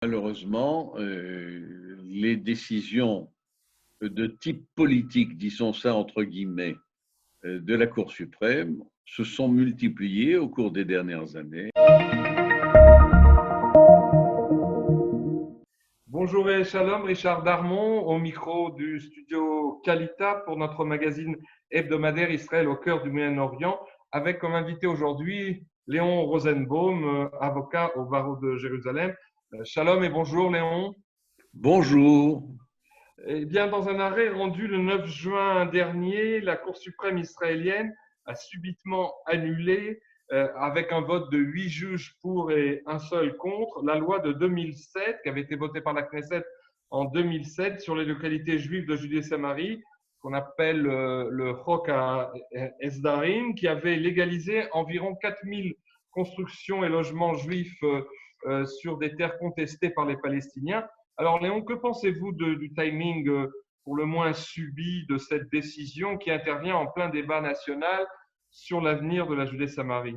Malheureusement, les décisions de type politique, disons ça entre guillemets, de la Cour suprême se sont multipliées au cours des dernières années. Bonjour et shalom, Richard Darmon au micro du studio Kalita pour notre magazine hebdomadaire Israël au cœur du Moyen-Orient, avec comme invité aujourd'hui Léon Rosenbaum, avocat au barreau de Jérusalem. Shalom et bonjour Léon. Bonjour. Eh bien, dans un arrêt rendu le 9 juin dernier, la Cour suprême israélienne a subitement annulé, avec un vote de 8 juges pour et un seul contre, la loi de 2007 qui avait été votée par la Knesset en 2007 sur les localités juives de Judée-Samarie, qu'on appelle le Chok Esdarim, qui avait légalisé environ 4000 constructions et logements juifs sur des terres contestées par les Palestiniens. Alors Léon, que pensez-vous du timing pour le moins subi de cette décision qui intervient en plein débat national sur l'avenir de la Judée-Samarie?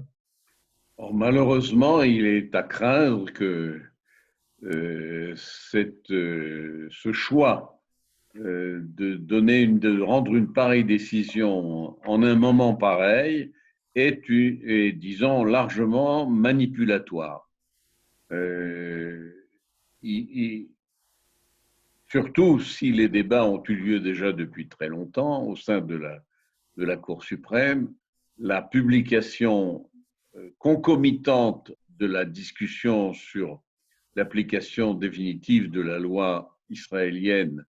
Or, malheureusement, il est à craindre que ce choix de rendre une pareille décision en un moment pareil est, disons, largement manipulatoire. Euh, il, il, Surtout si les débats ont eu lieu déjà depuis très longtemps au sein de la Cour suprême, la publication concomitante de la discussion sur l'application définitive de la loi israélienne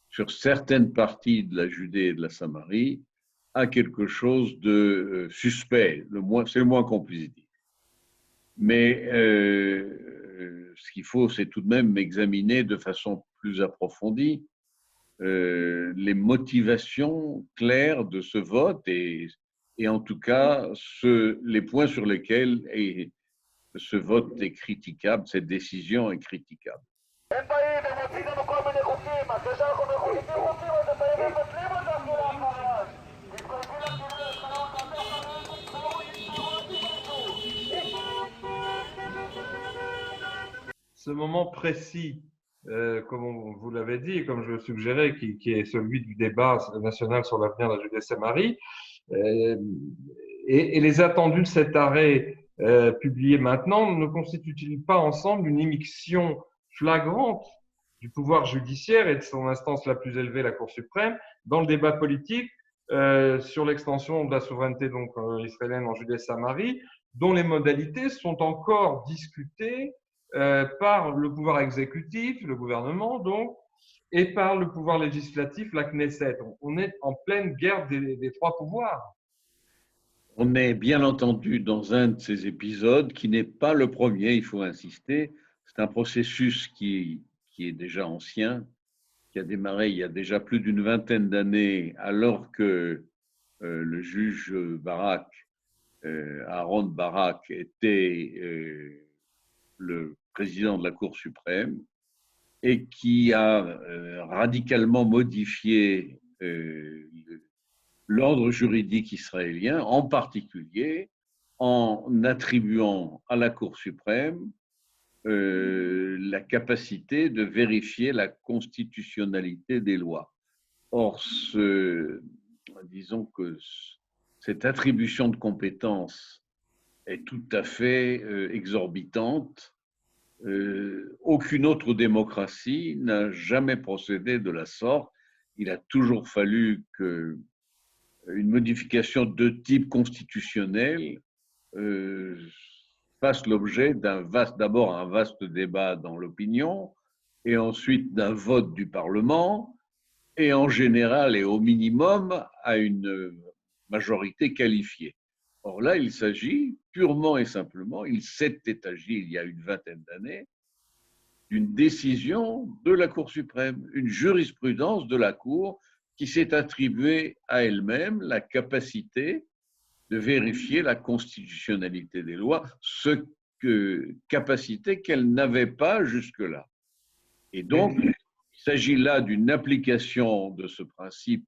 sur certaines parties de la Judée et de la Samarie a quelque chose de suspect, c'est le moins qu'on puisse dire. Mais ce qu'il faut, c'est tout de même examiner de façon plus approfondie les motivations claires de ce vote et en tout cas les points sur lesquels ce vote est critiquable, cette décision est critiquable. Ce moment précis, comme vous l'avez dit, comme je le suggérais, qui est celui du débat national sur l'avenir de la Judée-Samarie, euh, et les attendus de cet arrêt publié maintenant ne constituent-ils pas ensemble une immixtion flagrante du pouvoir judiciaire et de son instance la plus élevée, la Cour suprême, dans le débat politique sur l'extension de la souveraineté donc israélienne en Judée-Samarie, dont les modalités sont encore discutées par le pouvoir exécutif, le gouvernement donc, et par le pouvoir législatif, la Knesset. On est en pleine guerre des trois pouvoirs. On est bien entendu dans un de ces épisodes qui n'est pas le premier, il faut insister. C'est un processus qui est déjà ancien, qui a démarré il y a déjà plus d'une vingtaine d'années, alors que le juge Barak, Aaron Barak, était le président de la Cour suprême et qui a radicalement modifié l'ordre juridique israélien, en particulier en attribuant à la Cour suprême la capacité de vérifier la constitutionnalité des lois. Or, disons que cette attribution de compétences est tout à fait exorbitante. Aucune autre démocratie n'a jamais procédé de la sorte. Il a toujours fallu qu'une modification de type constitutionnel fasse l'objet d'abord un vaste débat dans l'opinion et ensuite d'un vote du Parlement et en général et au minimum à une majorité qualifiée. Or là, il s'agit purement et simplement, il s'est étagé il y a une vingtaine d'années, d'une décision de la Cour suprême, une jurisprudence de la Cour qui s'est attribuée à elle-même la capacité de vérifier la constitutionnalité des lois, capacité qu'elle n'avait pas jusque-là. Et donc, il s'agit là d'une application de ce principe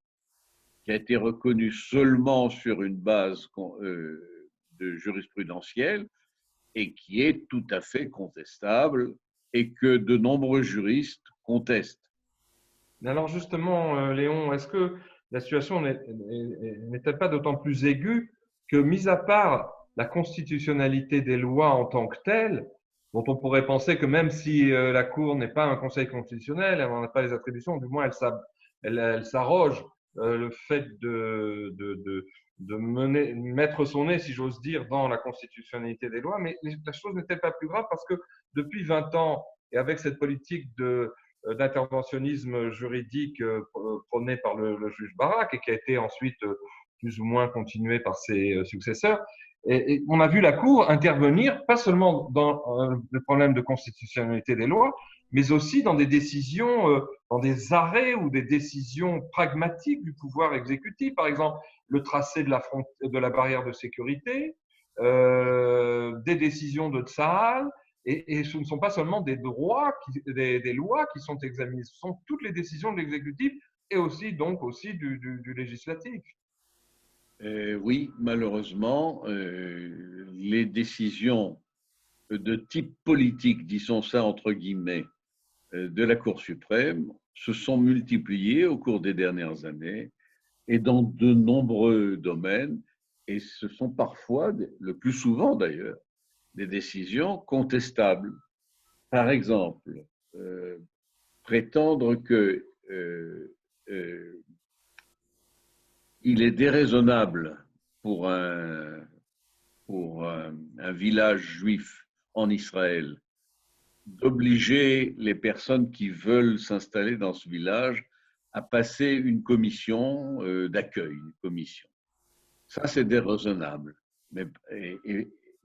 qui a été reconnu seulement sur une base de jurisprudentielle et qui est tout à fait contestable et que de nombreux juristes contestent. Alors justement, Léon, est-ce que la situation n'est-elle pas d'autant plus aiguë que, mis à part la constitutionnalité des lois en tant que telles, dont on pourrait penser que même si la Cour n'est pas un conseil constitutionnel, elle n'en a pas les attributions, du moins elle s'arroge le fait de mettre son nez, si j'ose dire, dans la constitutionnalité des lois, mais la chose n'est-elle pas plus grave parce que depuis 20 ans, et avec cette politique d'interventionnisme juridique prôné par le juge Barak et qui a été ensuite plus ou moins continué par ses successeurs. Et on a vu la Cour intervenir pas seulement dans le problème de constitutionnalité des lois, mais aussi dans des décisions, dans des arrêts ou des décisions pragmatiques du pouvoir exécutif. Par exemple, le tracé de la barrière de sécurité, des décisions de Tsahal. Et ce ne sont pas seulement des des lois qui sont examinées, ce sont toutes les décisions de l'exécutif et aussi donc aussi du législatif. Oui, malheureusement, les décisions de type politique, disons ça entre guillemets, de la Cour suprême se sont multipliées au cours des dernières années et dans de nombreux domaines, et ce sont parfois, le plus souvent d'ailleurs, des décisions contestables. Par exemple, prétendre que il est déraisonnable pour un village juif en Israël d'obliger les personnes qui veulent s'installer dans ce village à passer une commission d'accueil, une commission. Ça, c'est déraisonnable.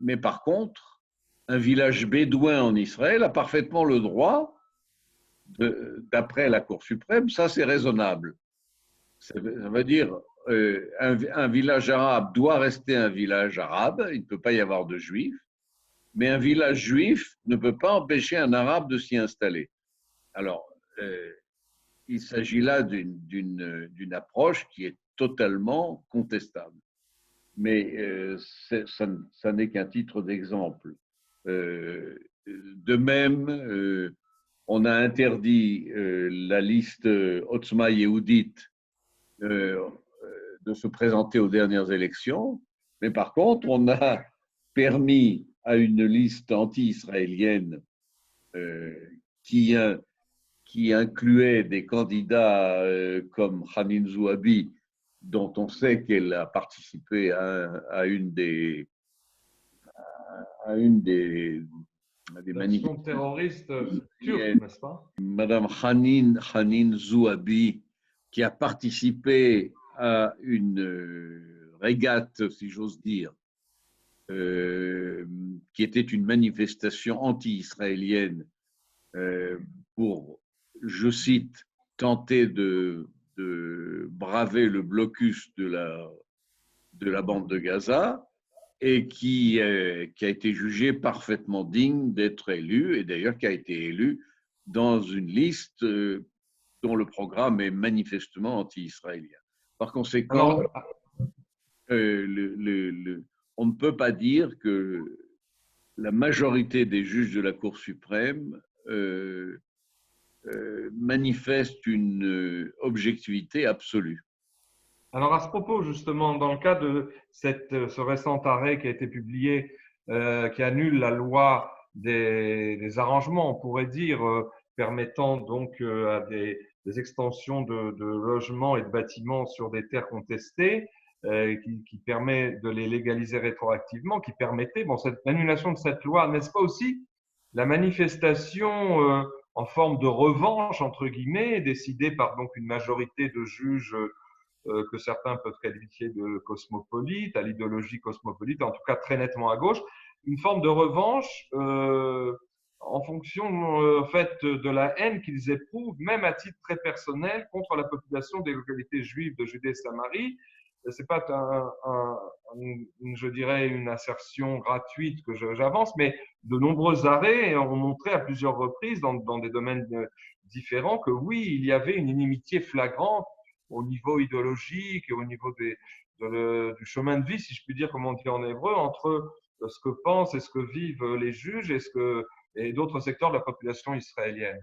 Mais par contre, un village bédouin en Israël a parfaitement le droit, d'après la Cour suprême, ça c'est raisonnable. Ça veut dire un village arabe doit rester un village arabe, il ne peut pas y avoir de juifs, mais un village juif ne peut pas empêcher un arabe de s'y installer. Alors, il s'agit là d'une approche qui est totalement contestable. Mais ça n'est qu'un titre d'exemple. De même, on a interdit la liste Otzma Yehudit de se présenter aux dernières élections, mais par contre, on a permis à une liste anti-israélienne qui incluait des candidats comme Hanin Zouabi, dont on sait qu'elle a participé à une des manifestations terroristes turques, n'est-ce pas? Madame Hanin Zouabi, qui a participé à une régate, si j'ose dire, qui était une manifestation anti-israélienne pour, je cite, tenter de braver le blocus de la bande de Gaza et qui a été jugé parfaitement digne d'être élu et d'ailleurs qui a été élu dans une liste dont le programme est manifestement anti-israélien. Par conséquent, on ne peut pas dire que la majorité des juges de la Cour suprême manifeste une objectivité absolue. Alors à ce propos, justement, dans le cas de ce récent arrêt qui a été publié, qui annule la loi des arrangements, on pourrait dire, permettant donc à des extensions de logements et de bâtiments sur des terres contestées, qui permet de les légaliser rétroactivement, qui permettait, bon, l'annulation de cette loi, n'est-ce pas aussi la manifestation en forme de revanche, entre guillemets, décidée par donc une majorité de juges que certains peuvent qualifier de cosmopolite, à l'idéologie cosmopolite, en tout cas très nettement à gauche, une forme de revanche en fonction en fait, de la haine qu'ils éprouvent, même à titre très personnel, contre la population des localités juives de Judée et Samarie. Ce n'est pas je dirais, une assertion gratuite que j'avance, mais de nombreux arrêts ont montré à plusieurs reprises dans des domaines différents que oui, il y avait une inimitié flagrante au niveau idéologique et au niveau du chemin de vie, si je puis dire, comme on dit en hébreu, entre ce que pensent et ce que vivent les juges et ce que et d'autres secteurs de la population israélienne.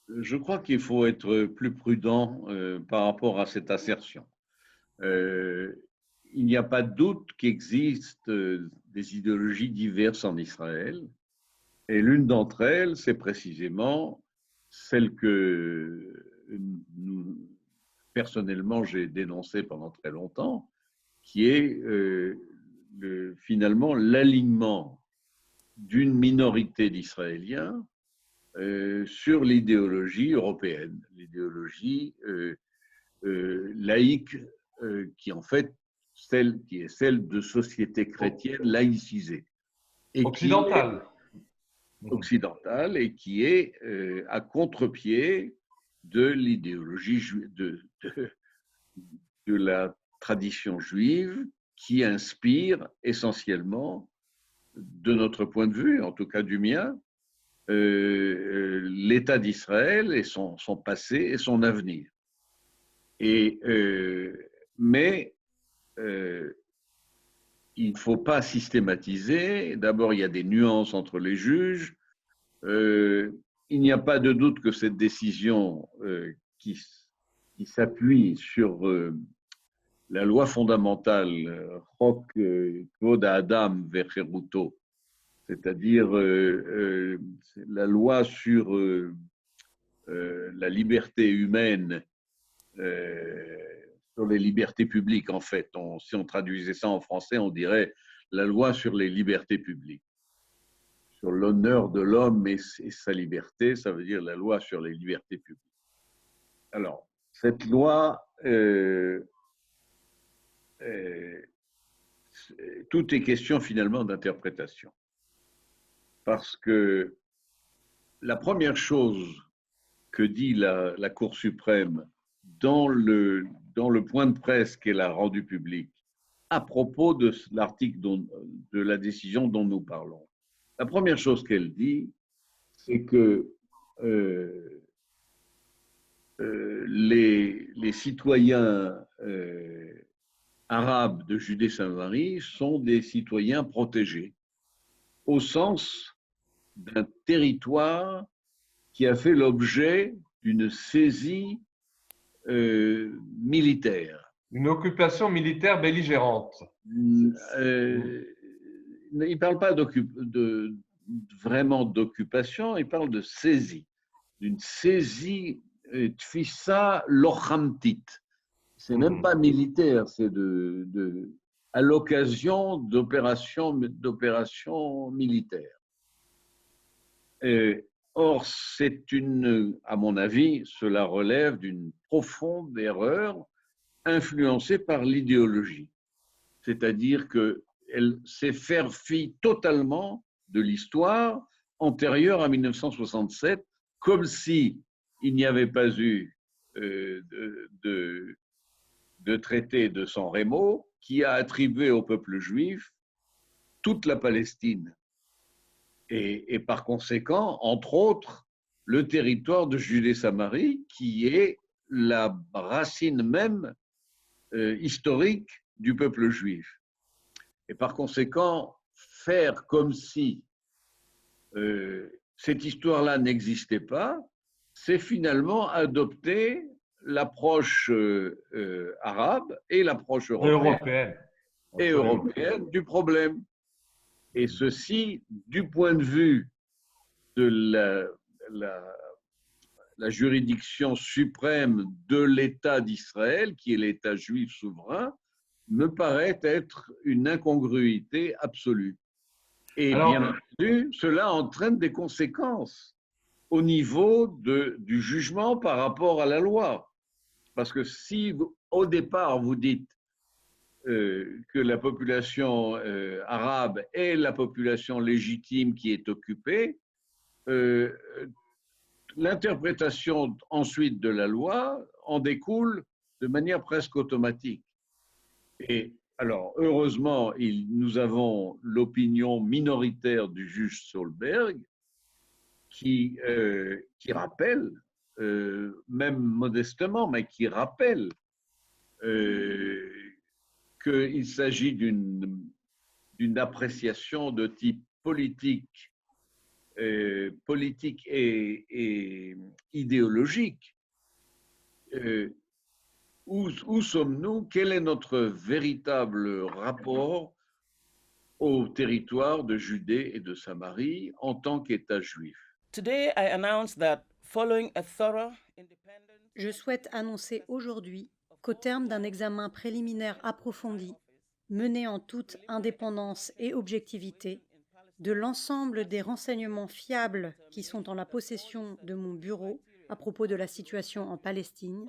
Je crois qu'il faut être plus prudent par rapport à cette assertion. Euh, il n'y a pas de doute qu'il existe des idéologies diverses en Israël, et l'une d'entre elles, c'est précisément celle que nous, personnellement, j'ai dénoncée pendant très longtemps, qui est finalement l'alignement d'une minorité d'Israéliens sur l'idéologie européenne, l'idéologie laïque qui en fait qui est celle de société chrétienne laïcisée et qui est Occidentale. occidentale et qui est à contre-pied de l'idéologie de la tradition juive qui inspire essentiellement, de notre point de vue, en tout cas du mien, l'État d'Israël et son passé et son avenir. Et, mais il ne faut pas systématiser. D'abord, il y a des nuances entre les juges. Il n'y a pas de doute que cette décision qui s'appuie sur la loi fondamentale Chok Kvod Adam Vecheruto, c'est-à-dire la loi sur la liberté humaine, sur les libertés publiques en fait. Si on traduisait ça en français, on dirait la loi sur les libertés publiques. Sur l'honneur de l'homme et sa liberté, ça veut dire la loi sur les libertés publiques. Alors, cette loi, tout est question finalement d'interprétation. Parce que la première chose que dit la Cour suprême dans le point de presse qu'elle a rendu public à propos de l'article de la décision dont nous parlons, la première chose qu'elle dit, c'est que les citoyens arabes de Judée-Samarie sont des citoyens protégés, au sens d'un territoire qui a fait l'objet d'une saisie militaire. Une occupation militaire belligérante. Il ne parle pas vraiment d'occupation, il parle de saisie, d'une saisie tfissa lochamtit. C'est même pas militaire, c'est à l'occasion d'opérations militaires. Or, à mon avis, cela relève d'une profonde erreur influencée par l'idéologie. C'est-à-dire qu'elle s'est faire fi totalement de l'histoire antérieure à 1967, comme si il n'y avait pas eu de traité de San Remo qui a attribué au peuple juif toute la Palestine. Et par conséquent, entre autres, le territoire de Judée-Samarie, qui est la racine même historique du peuple juif. Et par conséquent, faire comme si cette histoire-là n'existait pas, c'est finalement adopter l'approche arabe et l'approche européenne du problème. Et ceci, du point de vue de la juridiction suprême de l'État d'Israël, qui est l'État juif souverain, me paraît être une incongruité absolue. Et bien entendu, cela entraîne des conséquences au niveau du jugement par rapport à la loi. Parce que si au départ vous dites que la population arabe est la population légitime qui est occupée, l'interprétation ensuite de la loi en découle de manière presque automatique. Et alors, heureusement, nous avons l'opinion minoritaire du juge Solberg qui rappelle, même modestement, mais qui rappelle qu'il s'agit d'une appréciation de type politique politique et idéologique, où sommes-nous? Quel est notre véritable rapport au territoire de Judée et de Samarie en tant qu'État juif? Today, I announce that following a thorough independent Je souhaite annoncer aujourd'hui qu'au terme d'un examen préliminaire approfondi, mené en toute indépendance et objectivité, de l'ensemble des renseignements fiables qui sont en la possession de mon bureau à propos de la situation en Palestine,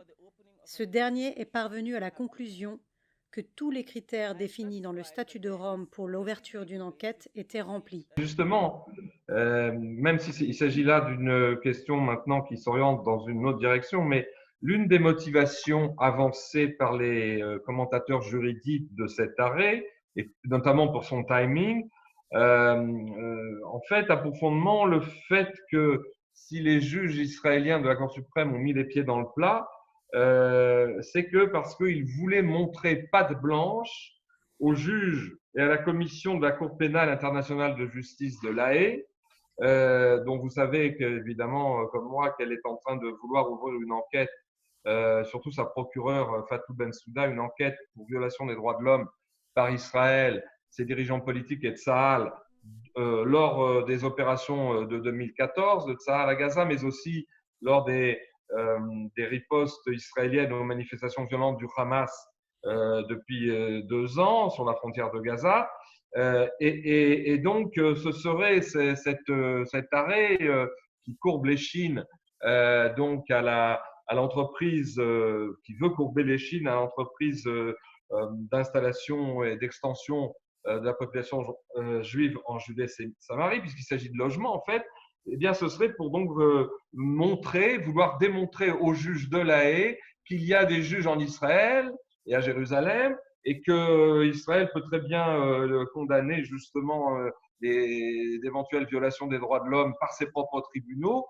ce dernier est parvenu à la conclusion que tous les critères définis dans le statut de Rome pour l'ouverture d'une enquête étaient remplis. Justement, même s'il s'agit là d'une question maintenant qui s'oriente dans une autre direction, mais l'une des motivations avancées par les commentateurs juridiques de cet arrêt, et notamment pour son timing, en fait, a pour fondement le fait que si les juges israéliens de la Cour suprême ont mis les pieds dans le plat, c'est que parce qu'ils voulaient montrer patte blanche aux juges et à la commission de la Cour pénale internationale de justice de l'Haye, dont vous savez évidemment, comme moi, qu'elle est en train de vouloir ouvrir une enquête, surtout sa procureure Fatou Bensouda, une enquête pour violation des droits de l'homme par Israël, ses dirigeants politiques et Tsahal, lors des opérations de 2014 de Tsahal à Gaza, mais aussi lors des ripostes israéliennes aux manifestations violentes du Hamas depuis 2 ans sur la frontière de Gaza. Et donc, ce serait cet arrêt qui courbe les chines donc à l'entreprise qui veut courber les chines à l'entreprise d'installation et d'extension de la population juive en Judée-Samarie, puisqu'il s'agit de logement en fait. Eh bien, ce serait pour donc vouloir démontrer aux juges de la Haye qu'il y a des juges en Israël et à Jérusalem, et que Israël peut très bien condamner justement d'éventuelles violations des droits de l'homme par ses propres tribunaux,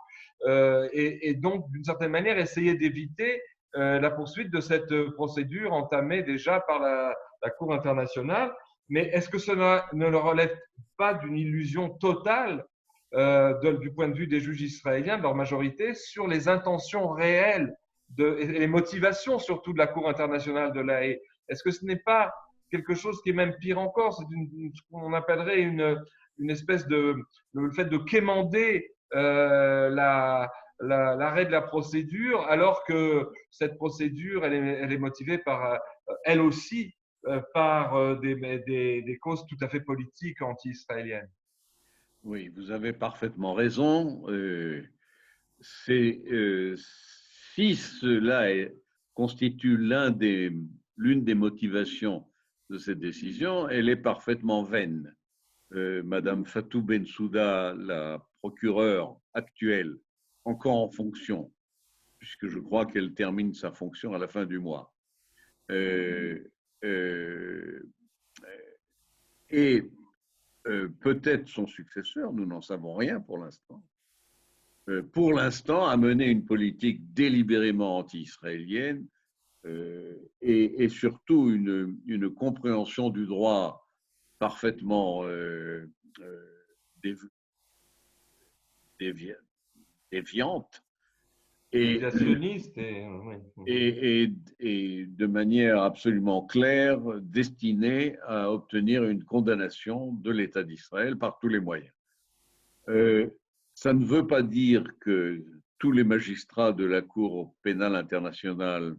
et donc d'une certaine manière essayer d'éviter la poursuite de cette procédure entamée déjà par la Cour internationale. Mais est-ce que cela ne relève pas d'une illusion totale du point de vue des juges israéliens, de leur majorité, sur les intentions réelles et les motivations surtout de la Cour internationale de la Haye? Est-ce que ce n'est pas quelque chose qui est même pire encore? C'est ce qu'on appellerait une espèce le fait de quémander l'arrêt de la procédure, alors que cette procédure, elle est motivée par, elle aussi, par des causes tout à fait politiques anti-israéliennes. Oui, vous avez parfaitement raison. Si cela constitue l'une des motivations de cette décision, elle est parfaitement vaine. Madame Fatou Bensouda, la procureure actuelle, encore en fonction, puisque je crois qu'elle termine sa fonction à la fin du mois, et peut-être son successeur, nous n'en savons rien pour l'instant, a mené une politique délibérément anti-israélienne et surtout une compréhension du droit parfaitement déviante et de manière absolument claire destinée à obtenir une condamnation de l'État d'Israël par tous les moyens. Ça ne veut pas dire que tous les magistrats de la Cour pénale internationale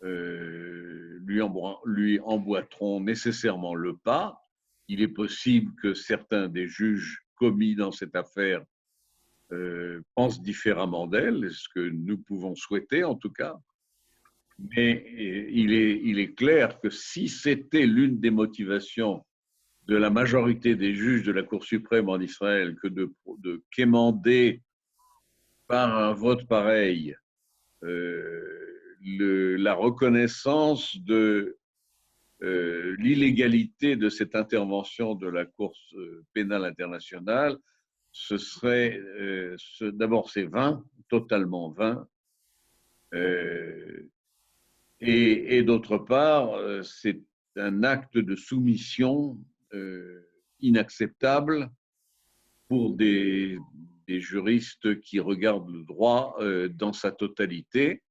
lui emboîteront nécessairement le pas. Il est possible que certains des juges commis dans cette affaire pensent différemment d'elle, ce que nous pouvons souhaiter en tout cas. Mais il est clair que si c'était l'une des motivations de la majorité des juges de la Cour suprême en Israël que de quémander par un vote pareil la reconnaissance de l'illégalité de cette intervention de la Cour pénale internationale, ce serait d'abord c'est vain, totalement vain, et d'autre part c'est un acte de soumission inacceptable pour des juristes qui regardent le droit dans sa totalité,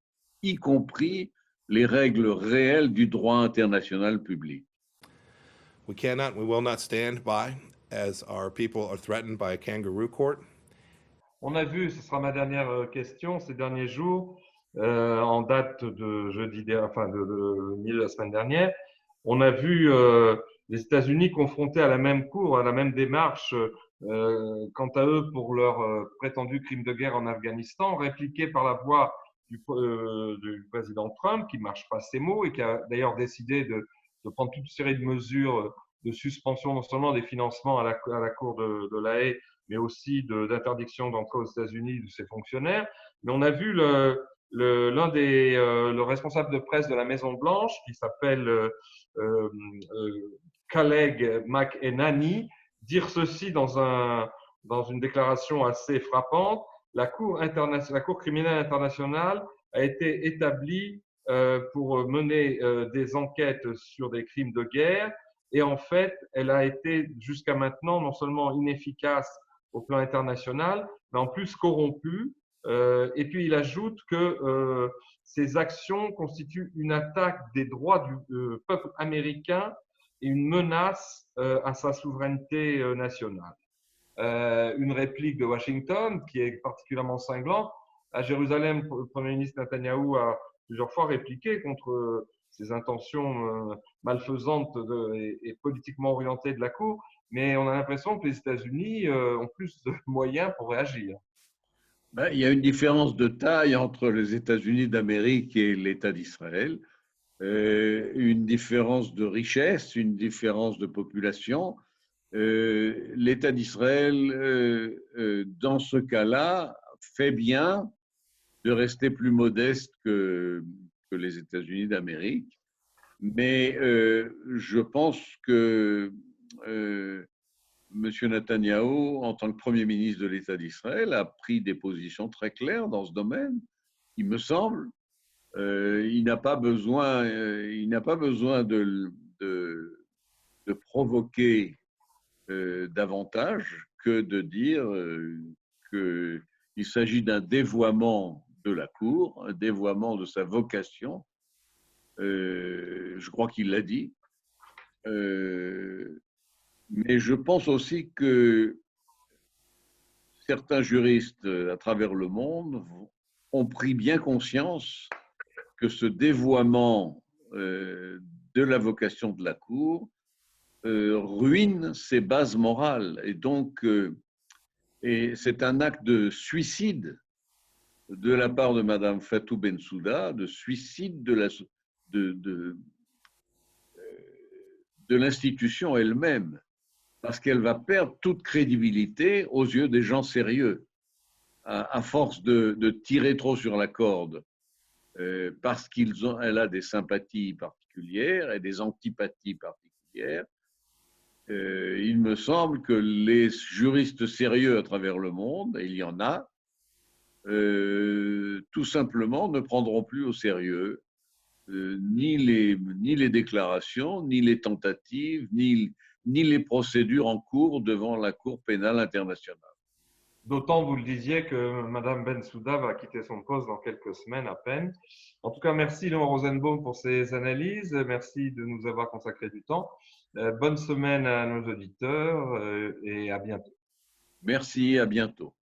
y compris les règles réelles du droit international public. We cannot, we will not stand by as our people are threatened by a kangaroo court. On a vu, ce sera ma dernière question, ces derniers jours, en date de jeudi, enfin de milieu de la semaine dernière, on a vu les États-Unis confrontés à la même cour, à la même démarche, quant à eux pour leur prétendu crime de guerre en Afghanistan, répliqué par la voix du président Trump, qui ne marche pas ses mots et qui a d'ailleurs décidé de prendre toute une série de mesures de suspension non seulement des financements à la Cour de La Haye, mais aussi d'interdiction d'entrer aux États-Unis de ses fonctionnaires. Mais on a vu le responsable de presse de la Maison-Blanche, qui s'appelle Khaled McEnany, dire ceci dans une déclaration assez frappante. La Cour criminelle internationale a été établie pour mener des enquêtes sur des crimes de guerre. Et en fait, elle a été jusqu'à maintenant non seulement inefficace au plan international, mais en plus corrompue. Et puis, il ajoute que ces actions constituent une attaque des droits du peuple américain et une menace à sa souveraineté nationale. Une réplique de Washington qui est particulièrement cinglante. À Jérusalem, le Premier ministre Netanyahou a plusieurs fois répliqué contre ces intentions malfaisantes et politiquement orientées de la Cour, mais on a l'impression que les États-Unis ont plus de moyens pour réagir. Ben, il y a une différence de taille entre les États-Unis d'Amérique et l'État d'Israël, une différence de richesse, une différence de population. L'État d'Israël, dans ce cas-là, fait bien de rester plus modeste que les États-Unis d'Amérique. Mais je pense que M. Netanyahou, en tant que Premier ministre de l'État d'Israël, a pris des positions très claires dans ce domaine, il me semble. Il n'a pas besoin de provoquer davantage que de dire qu'il s'agit d'un dévoiement de la Cour, un dévoiement de sa vocation. Je crois qu'il l'a dit. Mais je pense aussi que certains juristes à travers le monde ont pris bien conscience que ce dévoiement de la vocation de la Cour ruine ses bases morales. Et donc, c'est un acte de suicide de la part de Mme Fatou Bensouda, de suicide de l'institution elle-même, parce qu'elle va perdre toute crédibilité aux yeux des gens sérieux, à force de tirer trop sur la corde, parce qu'elle a des sympathies particulières et des antipathies particulières. Il me semble que les juristes sérieux à travers le monde, et il y en a, tout simplement ne prendront plus au sérieux ni les déclarations, ni les tentatives, ni les procédures en cours devant la Cour pénale internationale. D'autant, vous le disiez, que Mme Bensouda va quitter son poste dans quelques semaines à peine. En tout cas, merci Laurent Rosenbaum pour ces analyses. Merci de nous avoir consacré du temps. Bonne semaine à nos auditeurs et à bientôt. Merci, à bientôt.